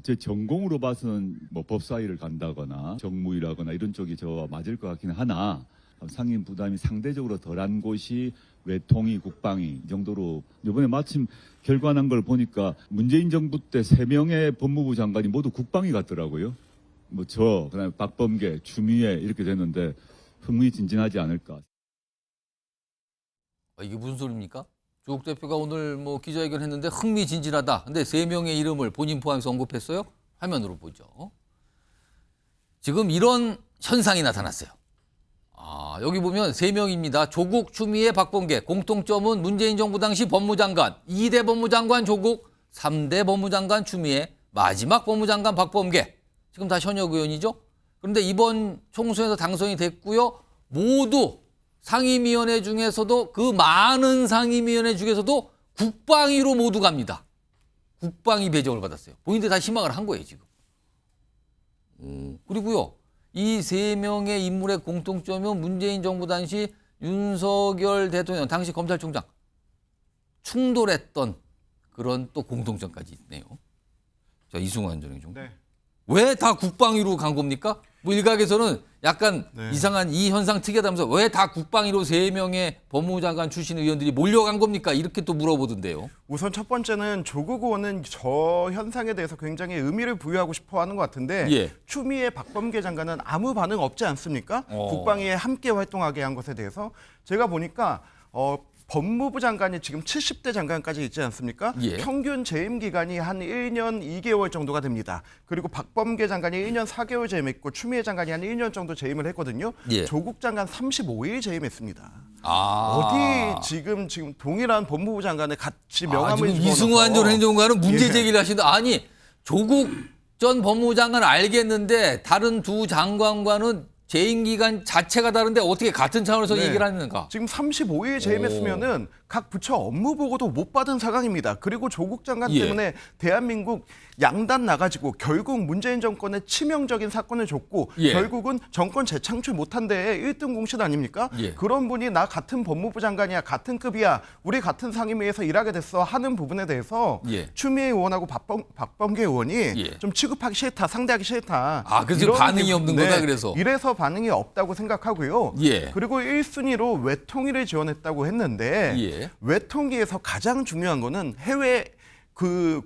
제 전공으로 봐서는 뭐 법사위를 간다거나 정무위라거나 이런 쪽이 저와 맞을 것 같기는 하나 상임 부담이 상대적으로 덜한 곳이 외통위, 국방위 이 정도로 이번에 마침 결과난 걸 보니까 문재인 정부 때 3명의 법무부 장관이 모두 국방위 같더라고요. 뭐 그다음에 박범계, 추미애 이렇게 됐는데 흥미진진하지 않을까. 이게 무슨 소리입니까? 조국 대표가 오늘 뭐 기자회견 했는데 흥미진진하다. 근데 3명의 이름을 본인 포함해서 언급했어요? 화면으로 보죠. 지금 이런 현상이 나타났어요. 여기 보면 3명입니다. 조국, 추미애, 박범계. 공통점은 문재인 정부 당시 법무장관, 2대 법무장관 조국, 3대 법무장관 추미애, 마지막 법무장관 박범계. 지금 다 현역 의원이죠. 그런데 이번 총선에서 당선이 됐고요. 모두 상임위원회 중에서도 그 많은 상임위원회 중에서도 국방위로 모두 갑니다. 국방위 배정을 받았어요. 본인들 다 희망을 한 거예요, 지금. 그리고요. 이 3명의 인물의 공통점은 문재인 정부 당시 윤석열 대통령, 당시 검찰총장 충돌했던 그런 또 공통점까지 있네요. 자, 이승환 전 행정부. 네. 왜 다 국방위로 간 겁니까? 뭐 일각에서는 약간 네. 이상한 이 현상 특이하다면서 왜 다 국방위로 3명의 법무부 장관 출신 의원들이 몰려간 겁니까? 이렇게 또 물어보던데요. 우선 첫 번째는 조국 의원은 저 현상에 대해서 굉장히 의미를 부여하고 싶어 하는 것 같은데 예. 추미애 박범계 장관은 아무 반응 없지 않습니까? 국방위에 함께 활동하게 한 것에 대해서 제가 보니까 법무부 장관이 지금 70대 장관까지 있지 않습니까? 예. 평균 재임 기간이 한 1년 2개월 정도가 됩니다. 그리고 박범계 장관이 1년 4개월 재임했고 추미애 장관이 한 1년 정도 재임을 했거든요. 예. 조국 장관 35일 재임했습니다. 아. 어디 지금 동일한 법무부 장관을 같이 명함을 지금 집어넣어서 이승환 전 행정관은 문제 예. 제기를 하신다. 아니, 조국 전 법무부 장관 알겠는데 다른 두 장관과는 재임 기간 자체가 다른데 어떻게 같은 차원에서 네. 얘기를 하는가? 지금 35일 재임했으면은 각 부처 업무 보고도 못 받은 상황입니다. 그리고 조국 장관 예. 때문에 대한민국 양단 나가지고 결국 문재인 정권에 치명적인 사건을 줬고 예. 결국은 정권 재창출 못한 데에 1등 공신 아닙니까? 예. 그런 분이 나 같은 법무부 장관이야, 같은 급이야, 우리 같은 상임위에서 일하게 됐어 하는 부분에 대해서 예. 추미애 의원하고 박범계 의원이 예. 좀 취급하기 싫다, 상대하기 싫다. 그래서 이런 반응이 게- 없는 거다, 그래서. 이래서 반응이 없다고 생각하고요. 예. 그리고 1순위로 외통위를 지원했다고 했는데 예. 외통위에서 가장 중요한 거는 해외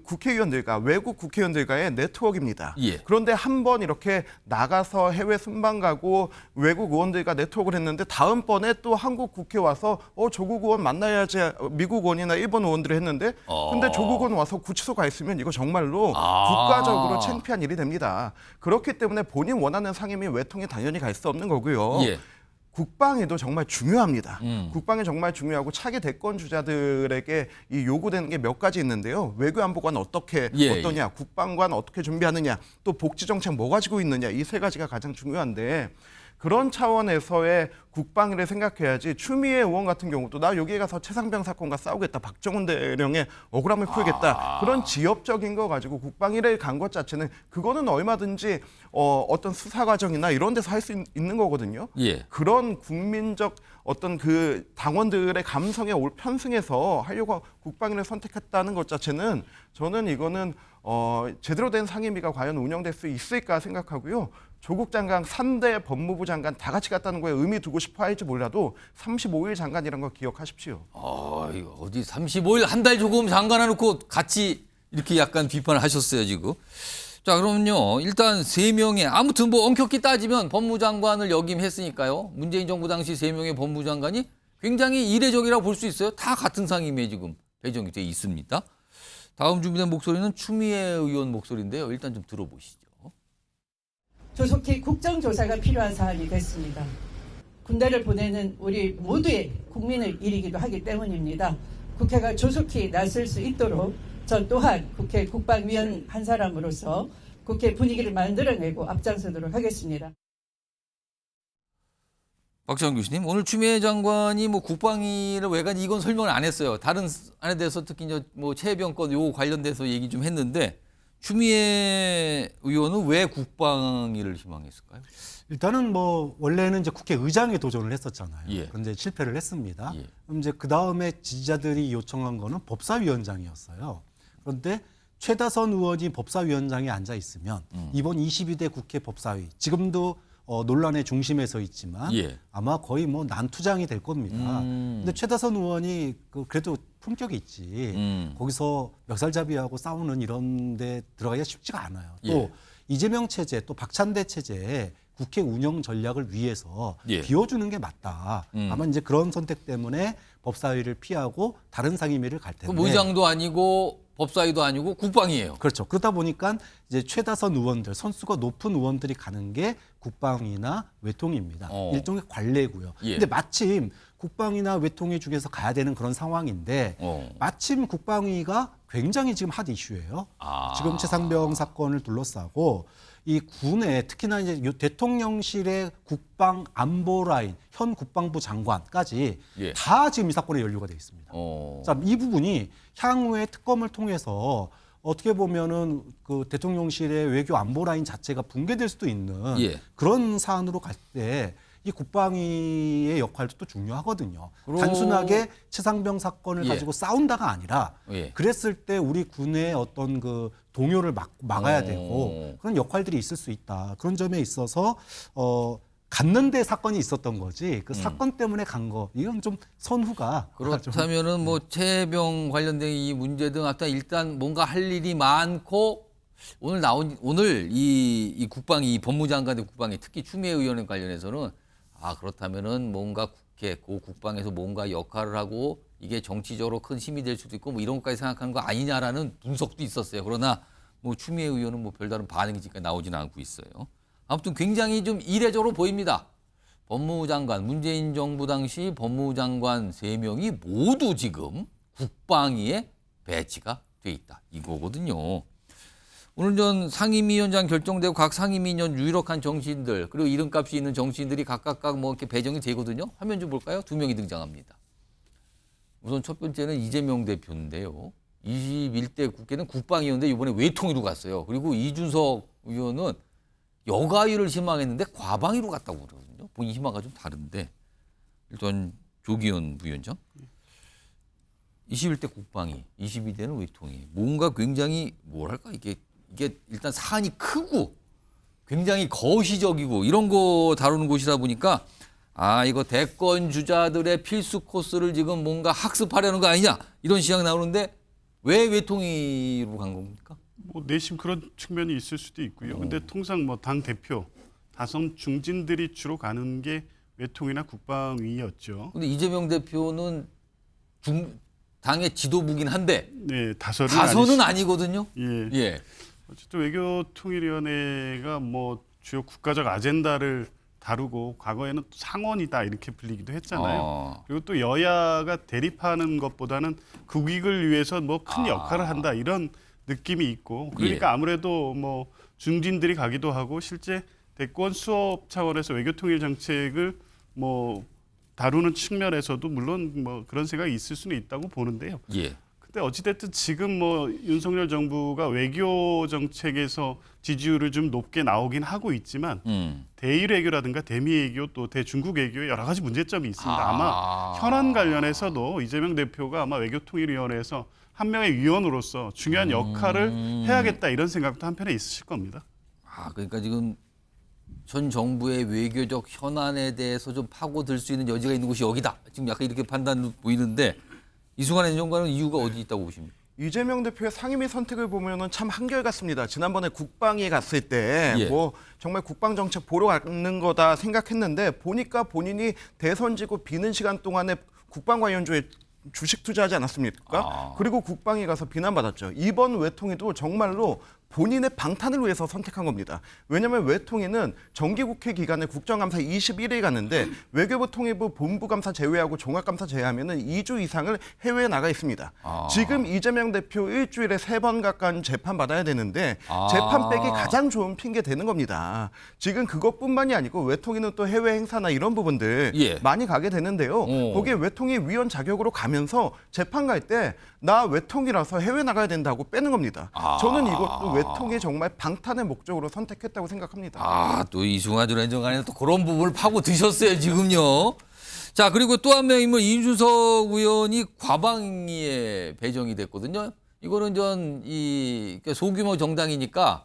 국회의원들과 외국 국회의원들과의 네트워크입니다. 예. 그런데 한 번 이렇게 나가서 해외 순방 가고 외국 의원들과 네트워크를 했는데 다음번에 또 한국 국회 와서 조국 의원 만나야지 미국 의원이나 일본 의원들을 했는데 근데 조국 의원 와서 구치소 가 있으면 이거 정말로 국가적으로 창피한 일이 됩니다. 그렇기 때문에 본인 원하는 상임위 외통에 당연히 갈 수 없는 거고요. 예. 국방위도 정말 중요합니다. 국방이 정말 중요하고 차기 대권 주자들에게 이 요구되는 게 몇 가지 있는데요. 외교안보관 어떠냐, 국방관 어떻게 준비하느냐, 또 복지정책 뭐 가지고 있느냐 이 3가지가 가장 중요한데 그런 차원에서의 국방위를 생각해야지 추미애 의원 같은 경우도 나 여기에 가서 최상병 사건과 싸우겠다, 박정훈 대령의 억울함을 풀겠다 그런 지역적인 거 가지고 국방위를 간 것 자체는 그거는 얼마든지 어떤 수사 과정이나 이런 데서 할 수 있는 거거든요. 예. 그런 국민적 어떤 그 당원들의 감성에 편승해서 하려고 국방위를 선택했다는 것 자체는 저는 이거는 제대로 된 상임위가 과연 운영될 수 있을까 생각하고요. 조국 장관 3대 법무부 장관 다 같이 갔다는 거에 의미 두고 싶어 할지 몰라도 35일 장관이라는 거 기억하십시오. 이거 어디 35일 한 달 조금 장관해놓고 같이 이렇게 약간 비판을 하셨어요, 지금. 자, 그러면요. 일단 3명의 아무튼 뭐 엄격히 따지면 법무장관을 역임했으니까요. 문재인 정부 당시 3명의 법무장관이 굉장히 이례적이라고 볼 수 있어요. 다 같은 상임위에 지금 배정이 돼 있습니다. 다음 준비된 목소리는 추미애 의원 목소리인데요. 일단 좀 들어보시죠. 조속히 국정조사가 필요한 사안이 됐습니다. 군대를 보내는 우리 모두의 국민의 일이기도 하기 때문입니다. 국회가 조속히 나설 수 있도록 저 또한 국회 국방위원 한 사람으로서 국회 분위기를 만들어내고 앞장서도록 하겠습니다. 박지원 교수님, 오늘 추미애 장관이 뭐 국방위를 왜 가지 이건 설명을 안 했어요. 다른 안에 대해서 특히 이제 뭐 최혜병권 요 관련돼서 얘기 좀 했는데 추미애 의원은 왜 국방위를 희망했을까요? 일단은 뭐 원래는 이제 국회의장에 도전을 했었잖아요. 예. 그런데 실패를 했습니다. 예. 그럼 이제 그 다음에 지지자들이 요청한 거는 법사위원장이었어요. 그런데 최다선 의원이 법사위원장에 앉아 있으면 이번 22대 국회 법사위 지금도 논란의 중심에 서 있지만 예. 아마 거의 뭐 난투장이 될 겁니다. 근데 최다선 의원이 그래도 품격이 있지. 거기서 멱살잡이하고 싸우는 이런 데 들어가기가 쉽지가 않아요. 또 예. 이재명 체제 또 박찬대 체제에 국회 운영 전략을 위해서 예. 비워주는 게 맞다. 아마 이제 그런 선택 때문에 법사위를 피하고 다른 상임위를 갈 텐데. 그럼 의장도 아니고 법사위도 아니고 국방이에요. 그렇죠. 그러다 보니까 이제 최다선 의원들, 선수가 높은 의원들이 가는 게 국방이나 외통입니다. 일종의 관례고요. 예. 근데 마침 국방이나 외통위 중에서 가야 되는 그런 상황인데 마침 국방위가 굉장히 지금 핫 이슈예요. 지금 최상병 사건을 둘러싸고 이 군에 특히나 이제 대통령실의 국방 안보 라인, 현 국방부 장관까지 예. 다 지금 이 사건에 연루가 돼 있습니다. 자, 이 부분이 향후에 특검을 통해서 어떻게 보면은 그 대통령실의 외교 안보 라인 자체가 붕괴될 수도 있는 예. 그런 사안으로 갈 때 이 국방위의 역할도 또 중요하거든요. 그럼- 단순하게 최상병 사건을 예. 가지고 싸운다가 아니라 예. 그랬을 때 우리 군의 어떤 그 동요를 막아야 되고 그런 역할들이 있을 수 있다. 그런 점에 있어서 갔는데 사건이 있었던 거지. 그 사건 때문에 간 거. 이건 좀 선후가 그렇다면은 뭐 최병 관련된 이 문제 등 일단 뭔가 할 일이 많고 오늘 이 국방이 이 법무장관의 국방이 특히 추미애 의원 관련해서는 그렇다면은 뭔가 국회 그 국방에서 뭔가 역할을 하고 이게 정치적으로 큰 힘이 될 수도 있고 뭐 이런 것까지 생각하는 거 아니냐라는 분석도 있었어요. 그러나 뭐 추미애 의원은 뭐 별다른 반응이 지금까지 나오지는 않고 있어요. 아무튼 굉장히 좀 이례적으로 보입니다. 법무부 장관, 문재인 정부 당시 법무부 장관 3명이 모두 지금 국방위에 배치가 돼 있다. 이거거든요. 오늘 전 상임위원장 결정되고 각 상임위원 유력한 정치인들 그리고 이름값이 있는 정치인들이 각각 뭐 이렇게 배정이 되거든요. 화면 좀 볼까요? 2명이 등장합니다. 우선 첫 번째는 이재명 대표인데요. 21대 국회는 국방위원회 이번에 외통위로 갔어요. 그리고 이준석 의원은 여가위를 희망했는데 과방위로 갔다고 그러거든요. 본인 희망과 좀 다른데 일단 조기현 부위원장 21대 국방위, 22대는 외통위. 뭔가 굉장히 뭐랄까 이게 일단 사안이 크고 굉장히 거시적이고 이런 거 다루는 곳이다 보니까 이거 대권 주자들의 필수 코스를 지금 뭔가 학습하려는 거 아니냐 이런 시각이 나오는데 왜 외통위로 간 겁니까? 뭐 내심 그런 측면이 있을 수도 있고요. 근데 통상 뭐 당 대표, 다선 중진들이 주로 가는 게 외통이나 국방위였죠. 근데 이재명 대표는 당의 지도부긴 한데 네, 다선은 다선은 아니거든요. 예. 예. 어쨌든 외교통일위원회가 뭐 주요 국가적 아젠다를 다루고 과거에는 또 상원이다 이렇게 불리기도 했잖아요. 그리고 또 여야가 대립하는 것보다는 국익을 위해서 뭐 큰 역할을 한다 이런 느낌이 있고 그러니까 아무래도 뭐 중진들이 가기도 하고 실제 대권 수업 차원에서 외교통일 정책을 뭐 다루는 측면에서도 물론 뭐 그런 생각이 있을 수는 있다고 보는데요. 예. 근데 어찌됐든 지금 뭐 윤석열 정부가 외교 정책에서 지지율을 좀 높게 나오긴 하고 있지만 대일 외교라든가 대미 외교 또 대중국 외교에 여러 가지 문제점이 있습니다. 아마 현안 관련해서도 이재명 대표가 아마 외교통일위원회에서 한 명의 위원으로서 중요한 역할을 해야겠다 이런 생각도 한편에 있으실 겁니다. 그러니까 지금 전 정부의 외교적 현안에 대해서 좀 파고들 수 있는 여지가 있는 곳이 여기다. 지금 약간 이렇게 판단 보이는데 이승환 행정관은 이유가 어디 있다고 보십니까? 이재명 대표의 상임위 선택을 보면은 참 한결같습니다. 지난번에 국방위에 갔을 때 뭐 정말 국방 정책 보러 가는 거다 생각했는데 보니까 본인이 대선 지고 비는 시간 동안에 국방관연조에 주식 투자하지 않았습니까? 그리고 국방위 가서 비난받았죠. 이번 외통위도 정말로 본인의 방탄을 위해서 선택한 겁니다. 왜냐하면 외통위는 정기국회 기간에 국정감사 21일 갔는데 외교부 통일부 본부감사 제외하고 종합감사 제외하면 2주 이상을 해외에 나가 있습니다. 지금 이재명 대표 일주일에 3번 가까운 재판 받아야 되는데 재판 빼기 가장 좋은 핑계 되는 겁니다. 지금 그것뿐만이 아니고 외통위는 또 해외 행사나 이런 부분들 많이 가게 되는데요. 거기에 외통위 위원 자격으로 가면서 재판 갈 때 나 외통위라서 해외 나가야 된다고 빼는 겁니다. 저는 이것도 외통위 정말 방탄의 목적으로 선택했다고 생각합니다. 또 이승환 전 행정관이 또 그런 부분을 파고 드셨어요, 지금요. 자, 그리고 또 한 명 인물 이준석 의원이 과방위에 배정이 됐거든요. 이거는 소규모 정당이니까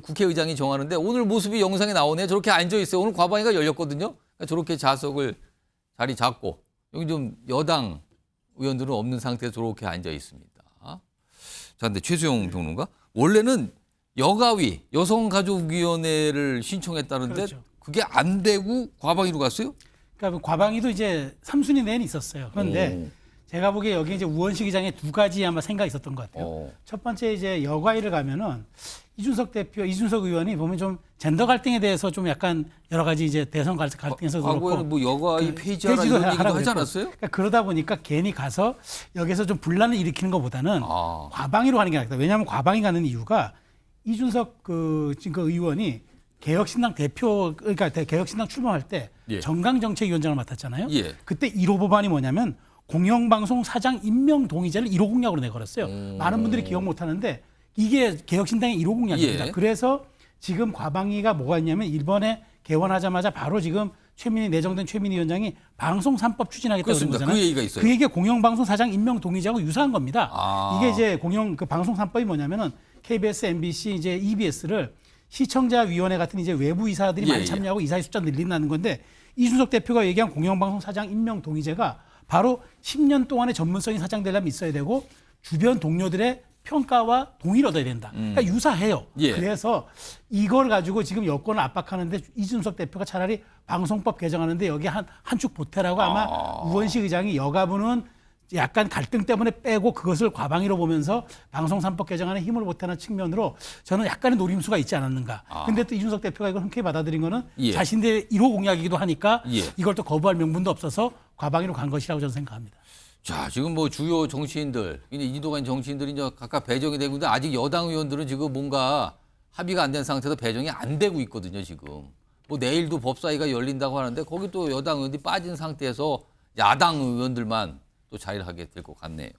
국회의장이 정하는데 오늘 모습이 영상에 나오네. 저렇게 앉아 있어요. 오늘 과방위가 열렸거든요. 그러니까 저렇게 자리 잡고 여기 좀 여당 의원들은 없는 상태에서 저렇게 앉아 있습니다. 자, 근데 최수영 평론가 원래는 여가위 여성가족위원회를 신청했다는데 그렇죠. 그게 안 되고 과방위로 갔어요? 그러니까 과방위도 이제 3순위 내에 있었어요. 그런데 제가 보기에 여기 이제 우원식 의장의 두 가지 아마 생각이 있었던 것 같아요. 첫 번째 이제 여가위를 가면은 이준석 의원이 보면 좀 젠더 갈등에 대해서 좀 약간 여러 가지 이제 대선 갈등에서 그렇고 과거에는 뭐 여가위 폐지하라 이런 얘기도 하지 않았어요? 그러니까 그러다 보니까 괜히 가서 여기서 좀 분란을 일으키는 것보다는 과방위로 가는 게 낫다. 왜냐하면 과방위 가는 이유가 이준석 지금 그 의원이 개혁신당 그러니까 개혁신당 출범할 때 정강정책위원장을 맡았잖아요. 그때 1호 법안이 뭐냐면 공영방송 사장 임명 동의제를 1호 공약으로 내걸었어요. 많은 분들이 기억 못하는데 이게 개혁신당의 1호 공약입니다. 그래서 지금 과방위가 뭐가 있냐면 이번에 개원하자마자 바로 지금 내정된 최민희 위원장이 방송 3법 추진하겠다고 그런 거잖아요. 그 얘기가 있어요. 그 얘기가 공영방송 사장 임명 동의제하고 유사한 겁니다. 이게 이제 방송 3법이 뭐냐면은 KBS, MBC, 이제 EBS를 시청자위원회 같은 이제 외부 이사들이 많이 참여하고 이사의 숫자 늘린다는 건데 이준석 대표가 얘기한 공영방송 사장 임명 동의제가 바로 10년 동안의 전문성이 사장되려면 있어야 되고 주변 동료들의 평가와 동의를 얻어야 된다. 그러니까 유사해요. 그래서 이걸 가지고 지금 여권을 압박하는데 이준석 대표가 차라리 방송법 개정하는데 여기 한 축 보태라고 아마 우원식 의장이 여가부는 약간 갈등 때문에 빼고 그것을 과방위로 보면서 방송 3법 개정안에 힘을 보태는 측면으로 저는 약간의 노림수가 있지 않았는가. 근데 또 이준석 대표가 이걸 흔쾌히 받아들인 거는 자신들의 1호 공약이기도 하니까 이걸 또 거부할 명분도 없어서 과방위로 간 것이라고 저는 생각합니다. 자, 지금 뭐 주요 정치인들, 인도가 있는 정치인들이 이제 각각 배정이 되고 있는데 아직 여당 의원들은 지금 뭔가 합의가 안 된 상태에서 배정이 안 되고 있거든요, 지금. 뭐 내일도 법사위가 열린다고 하는데 거기 또 여당 의원들이 빠진 상태에서 야당 의원들만 또 자리를 하게 될 것 같네요.